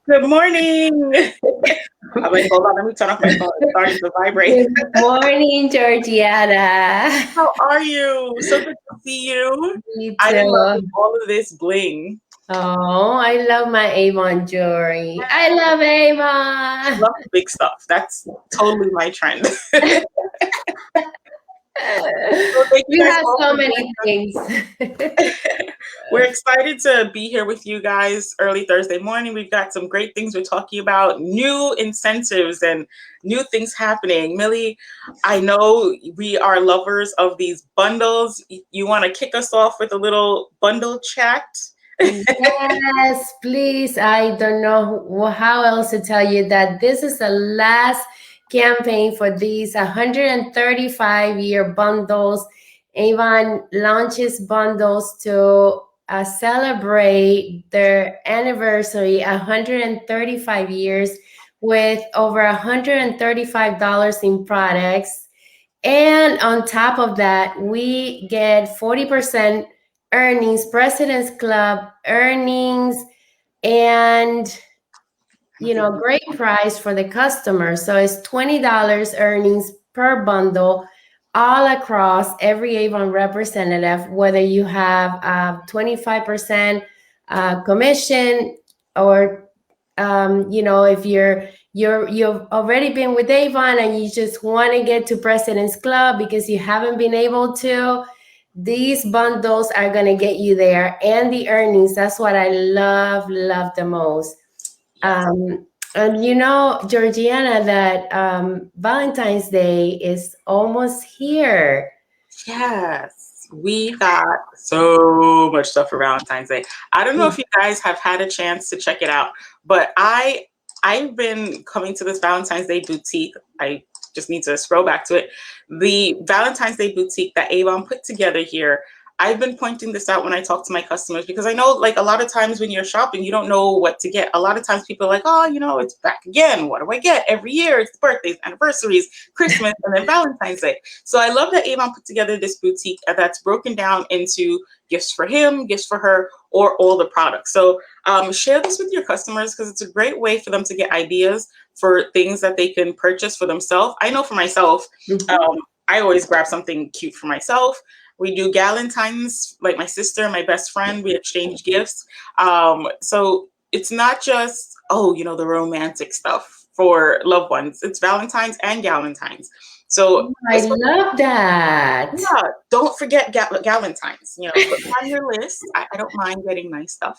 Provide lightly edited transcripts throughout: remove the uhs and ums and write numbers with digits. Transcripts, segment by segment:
Good morning. I'm like, hold on, let me turn off my phone. It's starting to vibrate. Good morning, Georgiana. How are you? So good to see you. Me I am too. loving all of this bling. Oh, I love my Avon jewelry. I love I Avon. love the big stuff. That's totally my trend. So thank you You guys have all so for many joining things. us. We're excited to be here with you guys early Thursday morning. We've got some great things we're talking about, new incentives and new things happening. Millie, I know we are lovers of these bundles. You want to kick us off with a little bundle chat? Yes, please. I don't know how else to tell you that this is the last campaign for these 135-year bundles. Avon launches bundles to celebrate their anniversary, 135 years, with over $135 in products. And on top of that, we get 40% earnings, President's Club earnings, and great price for the customer. So it's $20 earnings per bundle all across every Avon representative, whether you have 25% commission or if you've already been with Avon and you just want to get to President's Club because you haven't been able to, these bundles are going to get you there, and the earnings. That's what I love the most. Yes. And Georgiana, that Valentine's Day is almost here. Yes, we got so much stuff for Valentine's Day. I don't know if you guys have had a chance to check it out, but I've been coming to this Valentine's Day boutique. I just need to scroll back to it. The Valentine's Day boutique that Avon put together here. I've been pointing this out when I talk to my customers because I know, like, a lot of times when you're shopping, you don't know what to get. A lot of times people are like, oh, it's back again. What do I get? Every year it's birthdays, anniversaries, Christmas, and then Valentine's Day. So I love that Avon put together this boutique that's broken down into gifts for him, gifts for her, or all the products. So share this with your customers because it's a great way for them to get ideas for things that they can purchase for themselves. I know for myself, I always grab something cute for myself. We do Galentine's, like my sister and my best friend, we exchange gifts. So it's not just, the romantic stuff for loved ones. It's Valentine's and Galentine's. So I love that. yeah, don't forget Galentine's. Put it on your list. I don't mind getting nice stuff.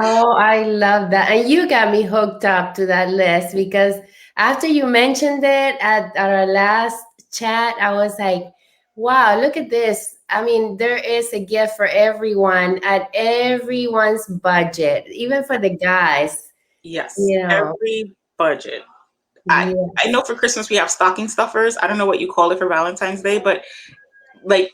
Oh, I love that. And you got me hooked up to that list because after you mentioned it at our last chat, I was like, wow, look at this. I mean, there is a gift for everyone at everyone's budget, even for the guys. Yes, You know, every budget. I yeah. I know for Christmas we have stocking stuffers. I don't know what you call it for Valentine's Day, but like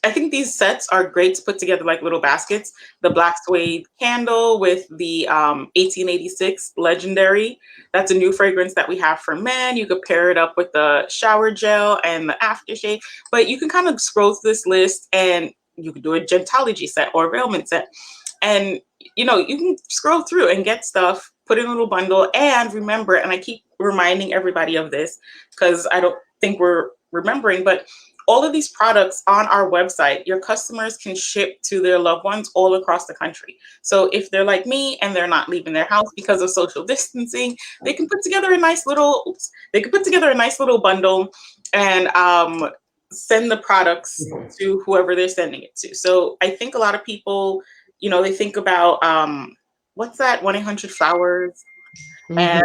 I think these sets are great to put together like little baskets. The black suede candle with the 1886 Legendary. That's a new fragrance that we have for men. You could pair it up with the shower gel and the aftershave. But you can kind of scroll through this list and you could do a gentology set or a Railment set. And you can scroll through and get stuff, put in a little bundle, and remember, and I keep reminding everybody of this because I don't think we're remembering, but all of these products on our website, your customers can ship to their loved ones all across the country. So if they're like me and they're not leaving their house because of social distancing, they can put together a nice little bundle and send the products to whoever they're sending it to. So I think a lot of people, they think about what's that 1-800-Flowers and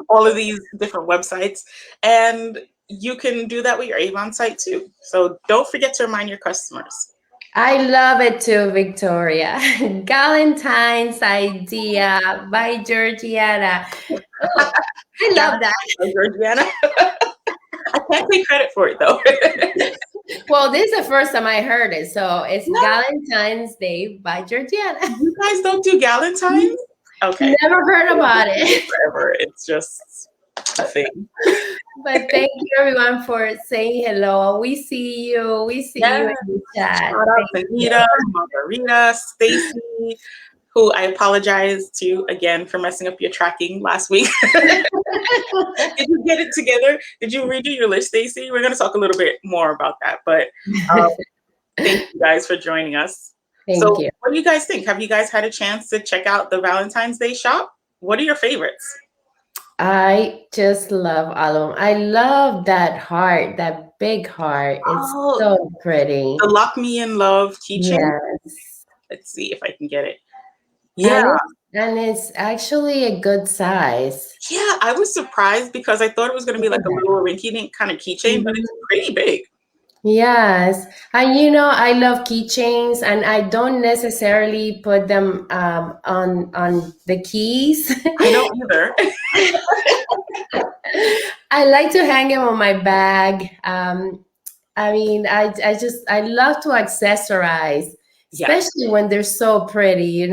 all of these different websites. And you can do that with your Avon site too. So don't forget to remind your customers. I love it too, Victoria. Galentine's idea by Georgiana. Oh, I love that. Georgiana. I can't take credit for it though. Well, this is the first time I heard it. So it's No, Galentine's Day by Georgiana. you guys don't do Galentine's? Okay. Never heard about it. Forever. It's just a thing. But thank you everyone for saying hello. We see you. We see Yeah. you in the chat. Shout out Thank to Anita, Margarita, Stacy, who I apologize to again for messing up your tracking last week. Did you get it together? Did you redo your list, Stacey? We're going to talk a little bit more about that, but um, thank you guys for joining us. Thank So, you. what do you guys think? Have you guys had a chance to check out the Valentine's Day shop? What are your favorites? I just love all of them. I love that heart, that big heart. It's Oh, so pretty. the Lock Me in Love keychain. Yes. Let's see if I can get it. Yeah, And it's actually a good size. yeah. I was surprised because I thought it was going to be Look like at a that. little rinky-dink kind of keychain, but it's Mhm. pretty big. Yes. And I love keychains and I don't necessarily put them on the keys. I don't either. I like to hang them on my bag. I mean, I love to accessorize, Yeah, especially when they're so pretty.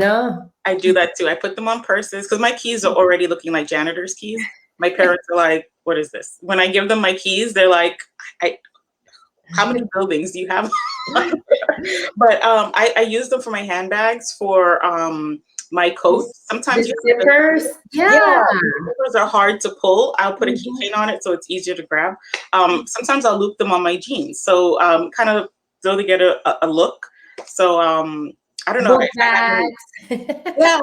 I do that too. I put them on purses because my keys are already looking like janitor's keys. My parents are like, "What is this?" When I give them my keys, they're like, I, "How many buildings do you have?" But I use them for my handbags, for my coats. Sometimes The you have to, zippers, yeah, yeah. the zippers are hard to pull. I'll put a Mhm. keychain on it so it's easier to grab. Sometimes I'll loop them on my jeans, so kind of throw together a look. So I don't know. Book I have any, bags. yeah,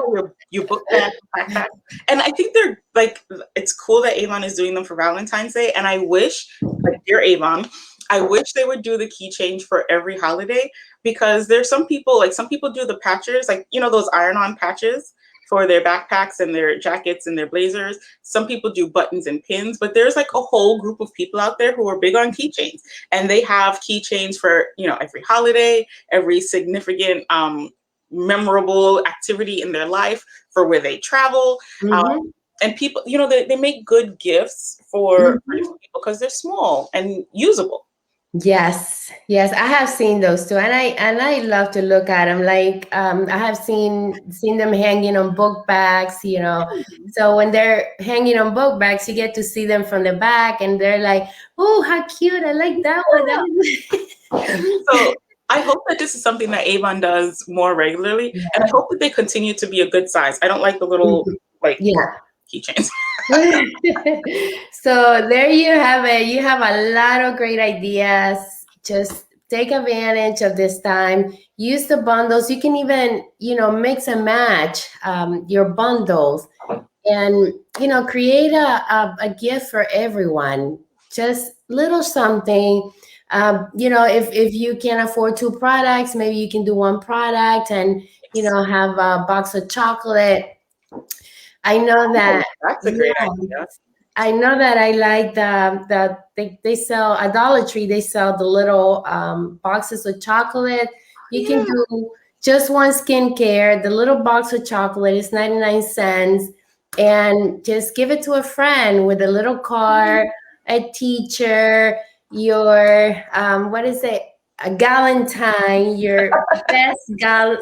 your book bag, backpack, and I think they're like, it's cool that Avon is doing them for Valentine's Day. And I wish, like, dear Avon, I wish they would do the key change for every holiday, because there's some people do the patches, like, those iron-on patches for their backpacks and their jackets and their blazers. Some people do buttons and pins, but there's like a whole group of people out there who are big on keychains, and they have keychains for every holiday, every significant memorable activity in their life, for where they travel. Um, Mhm. and people, they make good gifts for Mhm. different people because they're small and usable. Yes, yes, I have seen those too, and I love to look at them. Like I have seen them hanging on book bags. So when they're hanging on book bags, you get to see them from the back, and they're like, "Oh, how cute! I like that one." So I hope that this is something that Avon does more regularly, and I hope that they continue to be a good size. I don't like the little, Mhm. like, Yeah. keychains. So there you have it. You have a lot of great ideas. Just take advantage of this time. Use the bundles. You can even mix and match your bundles and create a gift for everyone. Just little something. If you can afford two products, maybe you can do one product and have a box of chocolate. I know Oh, that. that's a great Yeah, idea. I know that I like they sell at Dollar Tree. They sell the little boxes of chocolate. You can Yeah. do just one skincare. The little box of chocolate is 99 cents, and just give it to a friend with a little card, a teacher, your what is it? A galentine, your best gal.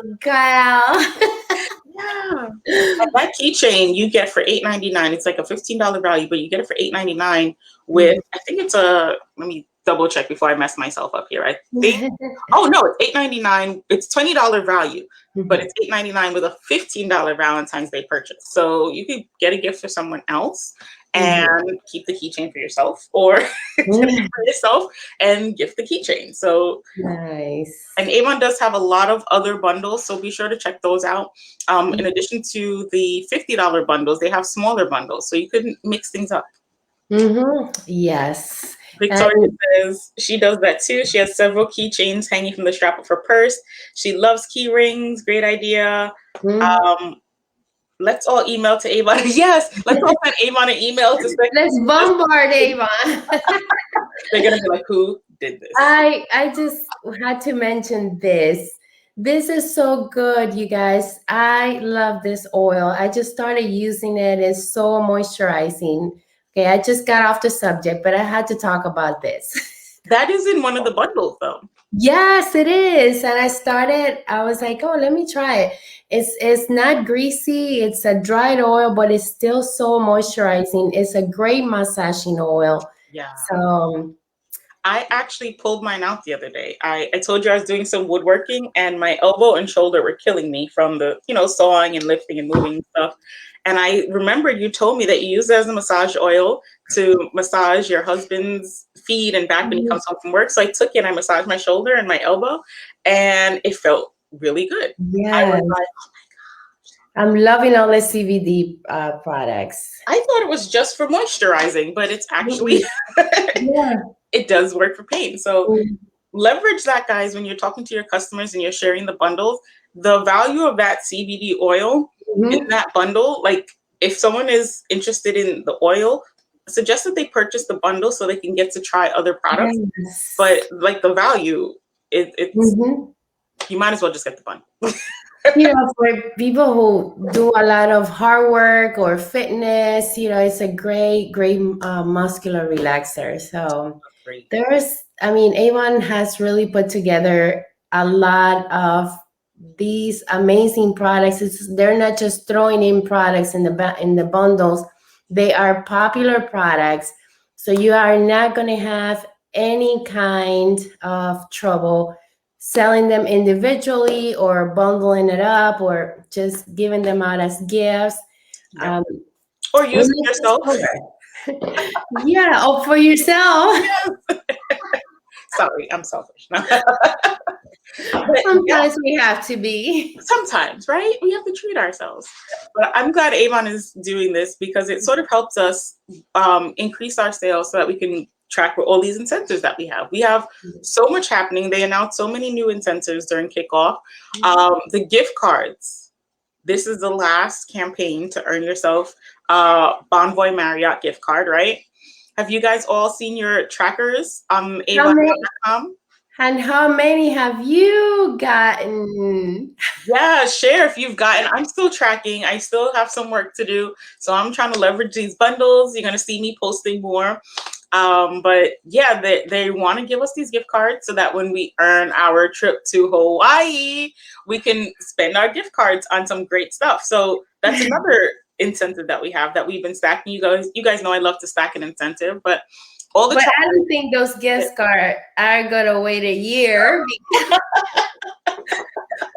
Yeah. And that keychain you get for $8.99. It's like a $15 value, but you get it for $8.99 with, I think it's let me double check before I mess myself up here. I think, oh no, it's $8.99. It's $20 value, but it's $8.99 with a $15 Valentine's Day purchase. So you could get a gift for someone else and keep the keychain for yourself, or get it for yourself and gift the keychain. So, Nice. and Avon does have a lot of other bundles, so be sure to check those out. In addition to the $50 bundles, they have smaller bundles, so you could mix things up. Yes. Victoria And says she does that too. She has several keychains hanging from the strap of her purse. She loves key rings. Great idea. mm, Um, let's all email to Avon. Yes, let's all send Avon an email to say let's bombard Avon. they're gonna be like, "Who did this?" I just had to mention this. This is so good, you guys. I love this oil. I just started using it. It's so moisturizing. Okay, I just got off the subject, but I had to talk about this. That is in one of the bundles, though. Yes, it is. And I was like, oh, let me try it. It's not greasy, it's a dried oil, but it's still so moisturizing. It's a great massaging oil. Yeah. So I actually pulled mine out the other day. I told you I was doing some woodworking and my elbow and shoulder were killing me from the, sawing and lifting and moving and stuff. And I remember you told me that you use it as a massage oil to massage your husband's feet and back when he comes home from work. So I took it and I massaged my shoulder and my elbow and it felt really good. I was Yes. like, I'm loving all the CBD products. I thought it was just for moisturizing, but it's actually, Yeah. it does work for pain. So leverage that, guys, when you're talking to your customers and you're sharing the bundles. The value of that CBD oil in that bundle, like if someone is interested in the oil, suggest that they purchase the bundle so they can get to try other products. Yes. But like the value, it's you might as well just get the bundle. For people who do a lot of hard work or fitness, it's a great muscular relaxer. So Great. Avon has really put together a lot of these amazing products. They're not just throwing in products in the bundles. They are popular products. So you are not going to have any kind of trouble selling them individually or bundling it up or just giving them out as gifts. Yep. Or use it yourself. Yeah, or for yourself. Sorry, I'm selfish. Sometimes we have to be. Sometimes, right? We have to treat ourselves. But I'm glad Avon is doing this because it sort of helps us increase our sales so that we can track all these incentives that we have. We have so much happening. They announced so many new incentives during kickoff. The gift cards. This is the last campaign to earn yourself a Bonvoy Marriott gift card, right? Have you guys all seen your trackers on avon.com? And how many have you gotten? Yeah, share if you've gotten. I'm still tracking. I still have some work to do. So I'm trying to leverage these bundles. You're going to see me posting more. But yeah, they want to give us these gift cards so that when we earn our trip to Hawaii, we can spend our gift cards on some great stuff. So that's another incentive that we have that we've been stacking. You guys know I love to stack an incentive, but I don't think those gift cards are gonna wait a year.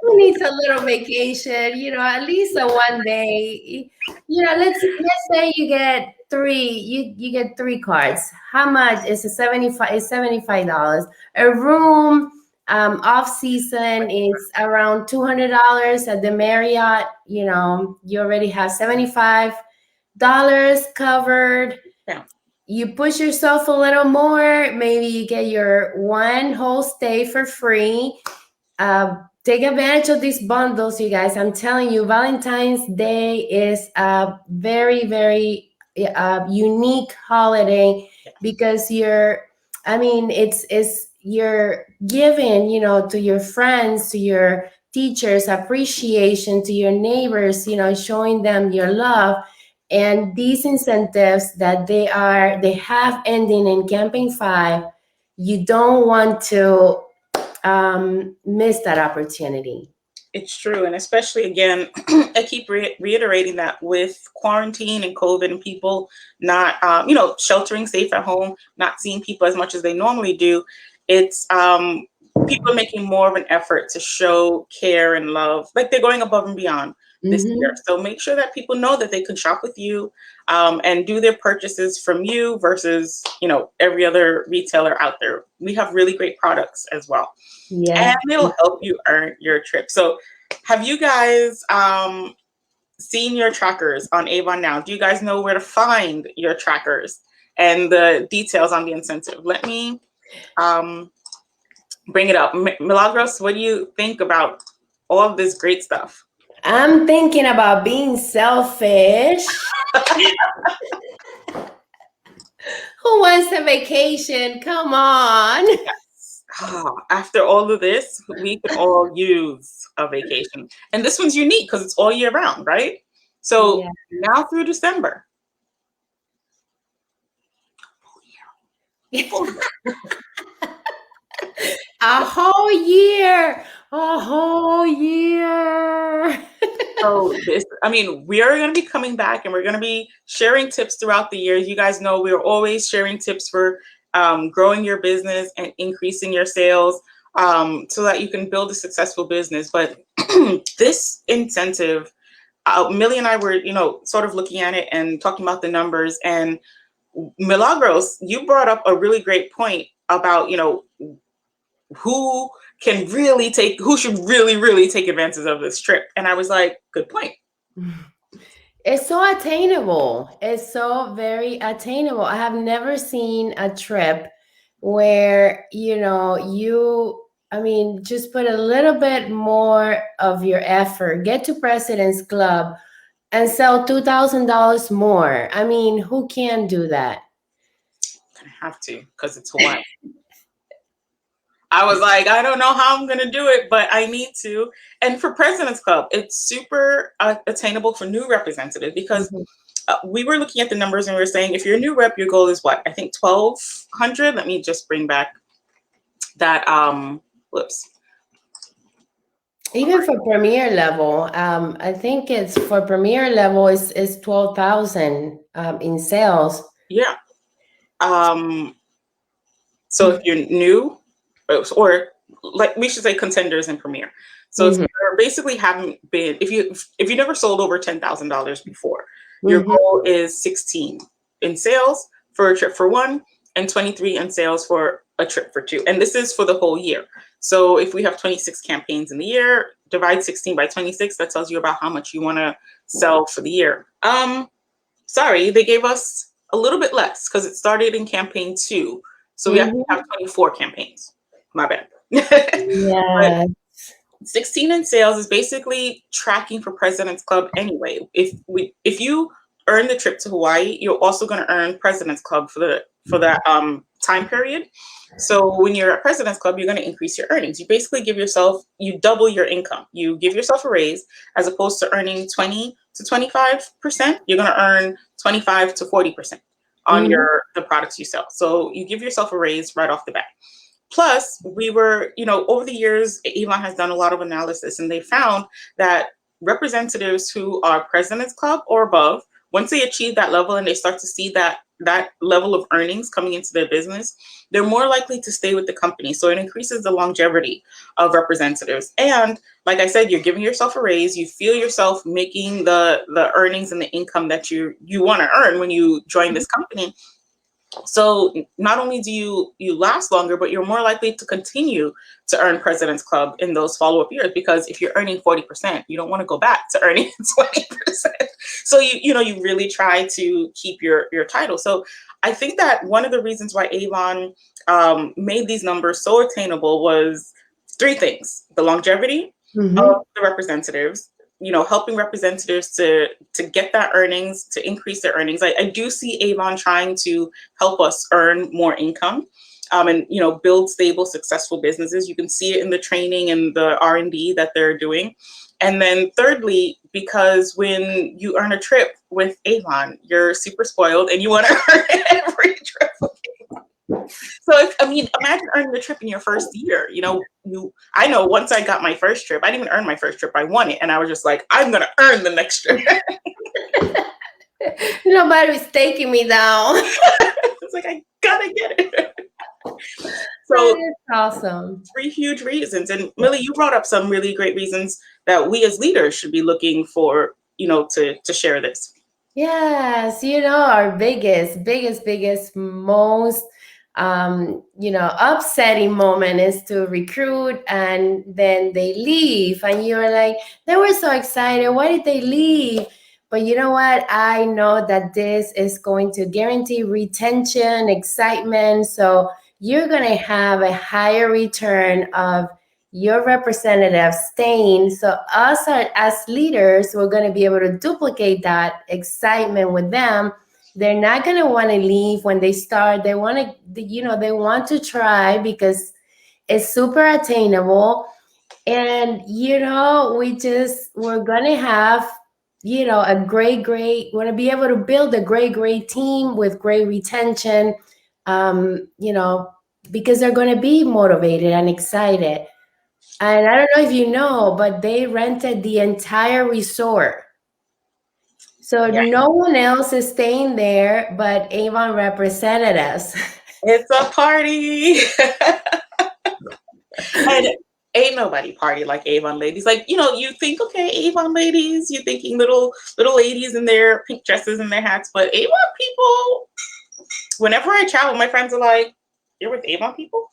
Who needs a little vacation? At least a one day. Let's say you get three. You get 3 cards. How much is $75? A room off season is around $200 at the Marriott. You already have $75 covered. Yeah. You push yourself a little more, maybe you get your one whole stay for free. Take advantage of these bundles, you guys. I'm telling you, Valentine's Day is a very, very unique holiday because you're giving, to your friends, to your teachers, appreciation, to your neighbors, showing them your love. And these incentives that they have ending in Campaign 5, you don't want to miss that opportunity. It's true. And especially, again, I keep reiterating that with quarantine and COVID and people not, sheltering safe at home, not seeing people as much as they normally do, it's people are making more of an effort to show care and love, like they're going above and beyond this year. So make sure that people know that they can shop with you and do their purchases from you versus, every other retailer out there. We have really great products as well. Yeah. And it'll help you earn your trip. So have you guys seen your trackers on Avon now? Do you guys know where to find your trackers and the details on the incentive? Let me bring it up. Milagros, what do you think about all of this great stuff? I'm thinking about being selfish. Who wants a vacation? Come on. Yes. After all of this, we could all use a vacation. And this one's unique because it's all year round, right? So now through December. A whole year. A whole year. So we are going to be coming back and we're going to be sharing tips throughout the years. You guys know we're always sharing tips for growing your business and increasing your sales, so that you can build a successful business. But this incentive, Millie and I were, sort of looking at it and talking about the numbers. And Milagros, you brought up a really great point about, who who should really, really take advantage of this trip. And I was like, good point. It's so attainable. It's so very attainable. I have never seen a trip where, I mean, just put a little bit more of your effort, get to President's Club and sell $2,000 more. I mean, who can do that? I have to, because it's Hawaii. I was like, I don't know how I'm going to do it, but I need to. And for President's Club, it's super attainable for new representatives, because we were looking at the numbers and we were saying, if you're a new rep, your goal is what? I think 1,200. Let me just bring back that. Whoops. Even for premier level, I think it's for premier level is 12,000 in sales. Yeah. So if you're new, or like we should say contenders in premier. So if you're basically haven't been, if you never sold over $10,000 before, your goal is 16 in sales for a trip for one, and 23 in sales for a trip for two. And this is for the whole year. So if we have 26 campaigns in the year, divide 16 by 26, that tells you about how much you want to sell for the year. Sorry, they gave us a little bit less because it started in campaign 2. So we actually have 24 campaigns. My bad. Yeah. 16 in sales is basically tracking for President's Club anyway. If you earn the trip to Hawaii, you're also going to earn President's Club for that time period. So when you're at President's Club, you're going to increase your earnings. You double your income. You give yourself a raise. As opposed to earning 20 to 25%, you're going to earn 25 to 40% on the products you sell. So you give yourself a raise right off the bat. Plus, we were, over the years, Avon has done a lot of analysis, and they found that representatives who are President's Club or above, once they achieve that level and they start to see that level of earnings coming into their business, they're more likely to stay with the company. So it increases the longevity of representatives. And like I said, you're giving yourself a raise. You feel yourself making the earnings and the income that you want to earn when you join this company. So not only do you last longer, but you're more likely to continue to earn President's Club in those follow-up years, because if you're earning 40%, you don't want to go back to earning 20%. So you really try to keep your title. So I think that one of the reasons why Avon made these numbers so attainable was 3 things: the longevity of the representatives, helping representatives to get that earnings, to increase their earnings. I do see Avon trying to help us earn more income, and build stable, successful businesses. You can see it in the training and the R&D that they're doing. And then thirdly, because when you earn a trip with Avon, you're super spoiled and you want to earn every trip. So imagine earning the trip in your first year. I know once I got my first trip, I didn't even earn my first trip. I won it, and I was just like, I'm gonna earn the next trip. Nobody's taking me down. It's like, I gotta get it. So that's awesome. 3 huge reasons. And Millie, you brought up some really great reasons that we as leaders should be looking for, to share this. Yes, our biggest, most upsetting moment is to recruit and then they leave, and you're like, they were so excited. Why did they leave? But you know what? I know that this is going to guarantee retention, excitement. So you're going to have a higher return of your representatives staying. So us as leaders, we're going to be able to duplicate that excitement with them. They're not going to want to leave when they start. They want to, they want to try because it's super attainable. And, we're going to have, a great, want to be able to build a great team with great retention, because they're going to be motivated and excited. And I don't know if you know, but they rented the entire resort. So no one else is staying there but Avon representatives. It's a party. And ain't nobody party like Avon ladies. Like, you think, okay, Avon ladies, you're thinking little ladies in their pink dresses and their hats, but Avon people, whenever I travel, my friends are like, you're with Avon people?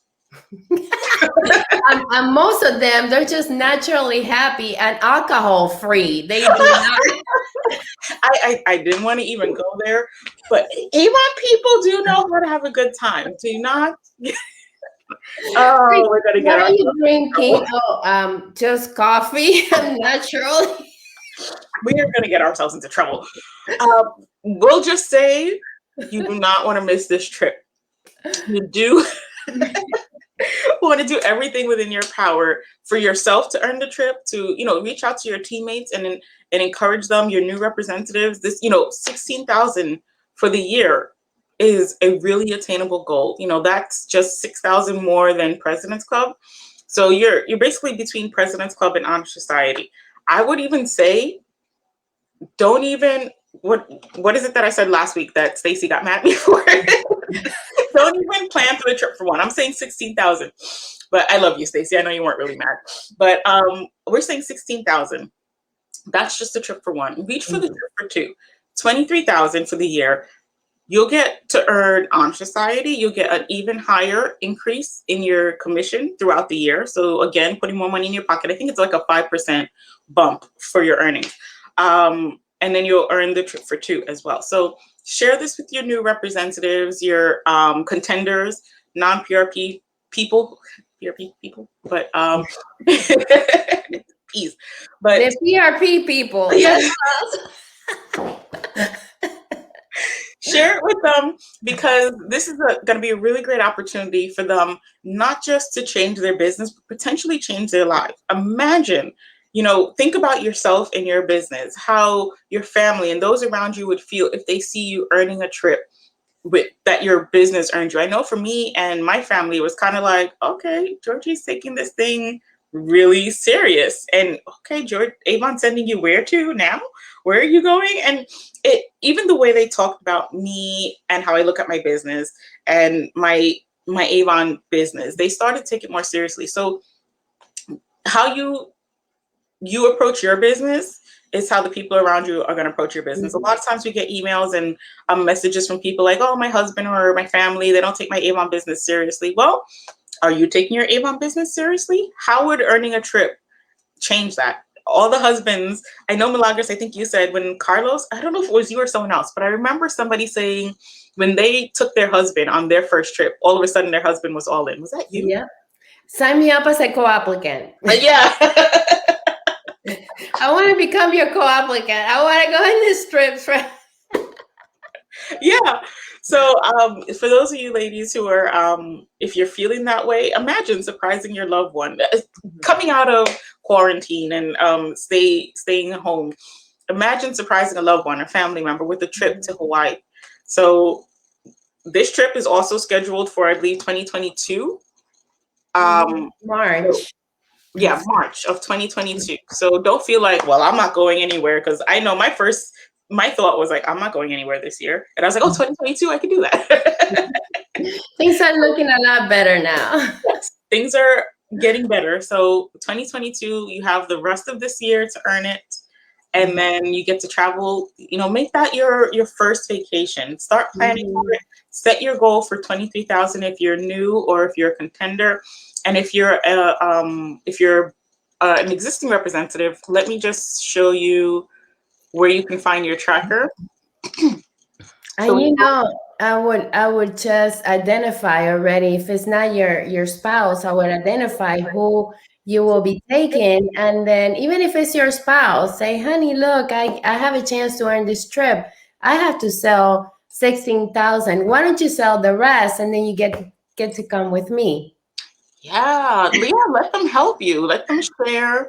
And most of them, they're just naturally happy and alcohol free. They do not. I didn't want to even go there, but Avon people do know how to have a good time. Do not. Oh, we're gonna get What are you drinking? trouble. Oh, just coffee, natural. We are gonna get ourselves into trouble. We'll just say you do not want to miss this trip. You do want to do everything within your power for yourself to earn the trip, to reach out to your teammates and encourage them, your new representatives. This 16,000 for the year is a really attainable goal. That's just 6,000 more than President's Club. So you're basically between President's Club and Honor Society. I would even say, don't even, what is it that I said last week that Stacy got mad at me for? Don't even plan for the trip for one. I'm saying 16,000, but I love you, Stacy. I know you weren't really mad, but we're saying 16,000. That's just a trip for one. Reach for the trip for two. 23,000 for the year. You'll get to earn Honor Society. You'll get an even higher increase in your commission throughout the year. So again, putting more money in your pocket. I think it's like a 5% bump for your earnings. And then you'll earn the trip for two as well. So share this with your new representatives, your contenders, non-PRP people, PRP people, but peace. But The PRP people. yes. Share it with them, because this is going to be a really great opportunity for them, not just to change their business, but potentially change their life. Imagine, think about yourself and your business, how your family and those around you would feel if they see you earning a trip that your business earned you. I know for me and my family, it was kind of like, okay, Georgie's taking this thing really serious. And okay, George, Avon sending you where to now? Where are you going? And even the way they talked about me and how I look at my business and my Avon business, they started to take it more seriously. So how you approach your business is how the people around you are going to approach your business. Mm-hmm. A lot of times we get emails and messages from people like, oh, my husband or my family, they don't take my Avon business seriously. Well, are you taking your Avon business seriously? How would earning a trip change that? All the husbands, I know, Milagros, I think you said when Carlos, I don't know if it was you or someone else, but I remember somebody saying when they took their husband on their first trip, all of a sudden their husband was all in. Was that you? Yeah. Sign me up as a co-applicant. Yeah. I want to become your co-applicant. I want to go in this trip. Yeah. So for those of you ladies who are, if you're feeling that way, imagine surprising your loved one coming out of quarantine and staying home. Imagine surprising a loved one or family member with a trip to Hawaii. So this trip is also scheduled for, I believe, 2022. March. Yeah, March of 2022. So don't feel like, well, I'm not going anywhere, because I know my thought was like, I'm not going anywhere this year. And I was like, oh, 2022, I can do that. Things are looking a lot better now. Yes, things are getting better. So 2022, you have the rest of this year to earn it. And then you get to travel, make that your first vacation. Start planning for it. Set your goal for 23,000 if you're new or if you're a contender. And if you're an existing representative, let me just show you where you can find your tracker. And I would just identify already, if it's not your spouse, I would identify who you will be taking. And then even if it's your spouse, say, honey, look, I have a chance to earn this trip. I have to sell 16,000. Why don't you sell the rest? And then you get to come with me. Yeah, Leah, let them help you. Let them share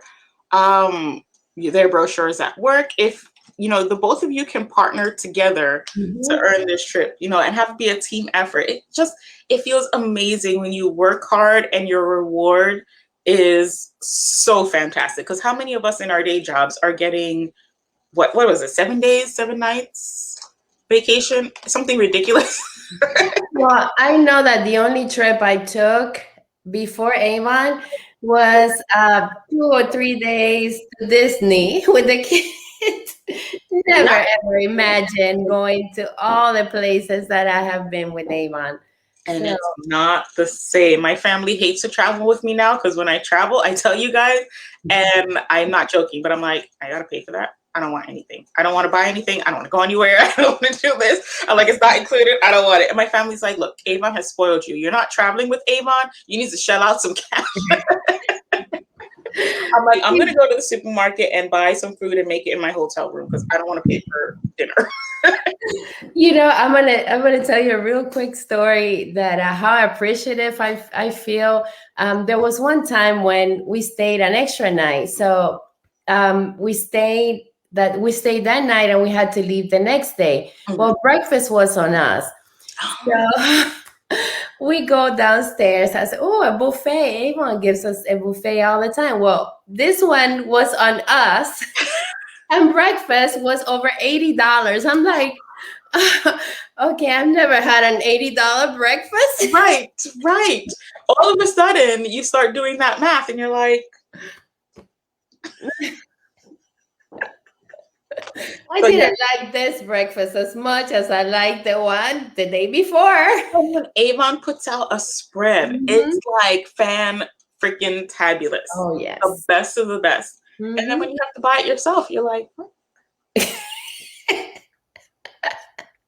their brochures at work. If the both of you can partner together to earn this trip, and have it be a team effort. It feels amazing when you work hard and your reward is so fantastic. Because how many of us in our day jobs are getting what was it, 7 days, 7 nights vacation, something ridiculous. Well, I know that the only trip I took before Avon was 2 or 3 days to Disney with the kids. Never Yeah. ever imagined going to all the places that I have been with Avon. And So it's not the same. My family hates to travel with me now because when I travel, I tell you guys, and I'm not joking, but I'm like, I gotta pay for that. I don't want anything. I don't want to buy anything. I don't want to go anywhere. I don't want to do this. I'm like, it's not included. I don't want it. And my family's like, look, Avon has spoiled you. You're not traveling with Avon. You need to shell out some cash. I'm like, I'm gonna go to the supermarket and buy some food and make it in my hotel room because I don't want to pay for dinner. I'm gonna tell you a real quick story that how appreciative I feel. There was one time when we stayed an extra night, so we stayed that night and we had to leave the next day. Well, breakfast was on us, so we go downstairs. I said, "Oh, a buffet! Avon gives us a buffet all the time." Well, this one was on us, and breakfast was over $80. I'm like, okay, I've never had an $80 breakfast. Right, right. All of a sudden, you start doing that math, and you're like, I so yeah. didn't like this breakfast as much as I liked the one the day before. When Avon puts out a spread, Mhm. it's like fan freaking tabulous. Oh, The yes. best of the best. And then Mhm. when you have to buy it yourself, you're like, what?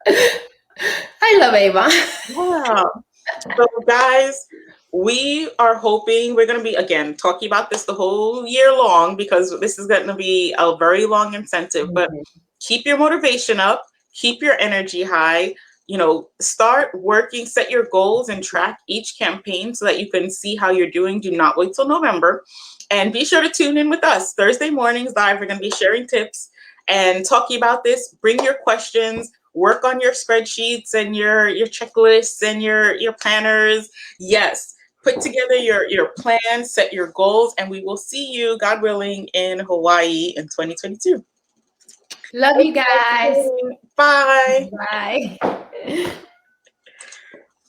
I love Avon. Wow. So, guys, we are hoping we're going to be, again, talking about this the whole year long because this is going to be a very long incentive. But Mhm. keep your motivation up, keep your energy high. Start working, set your goals, and track each campaign so that you can see how you're doing. Do not wait till November. And be sure to tune in with us. Thursday mornings live, we're going to be sharing tips and talking about this. Bring your questions, work on your spreadsheets and your checklists and your planners. Yes, put together your plan, set your goals, and we will see you, God willing, in Hawaii in 2022. Love you guys. Bye. Bye.